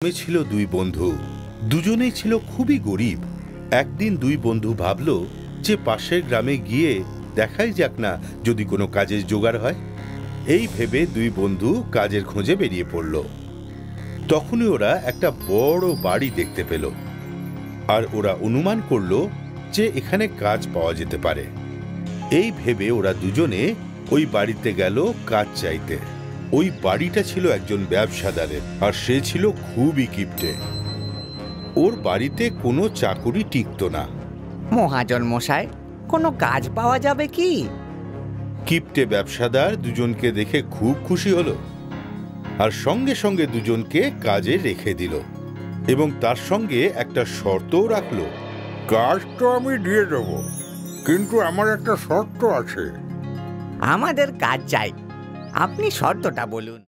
ছিল দুই বন্ধু। দুজনেই ছিল খুবই গরিব। একদিন দুই বন্ধু ভাবল যে পাশের গ্রামে গিয়ে দেখাই যাক না যদি কোনো কাজের জোগাড় হয়। এই ভেবে দুই বন্ধু কাজের খোঁজে বেরিয়ে পড়ল। তখনই ওরা একটা বড় বাড়ি দেখতে পেল, আর ওরা অনুমান করল যে এখানে কাজ পাওয়া যেতে পারে। এই ভেবে ওরা দুজনে ওই বাড়িতে গেল কাজ চাইতে। ওই বাড়িটা ছিল একজন ব্যবসাদারের, আর সে ছিল খুবই কিপটে। ওর বাড়িতে কোনো চাকরি টিকত না। মহাজন মশাই, কোনো কাজ পাওয়া যাবে কি? কিপটে ব্যবসাদার দুজনকে দেখে খুব খুশি হলো, আর সঙ্গে সঙ্গে দুজনকে কাজে রেখে দিল এবং তার সঙ্গে একটা শর্তও রাখলো। কাজ তো আমি দিয়ে দেব, কিন্তু আমার একটা শর্ত আছে। আমাদের কাজ চাই, আপনি শর্তটা বলুন।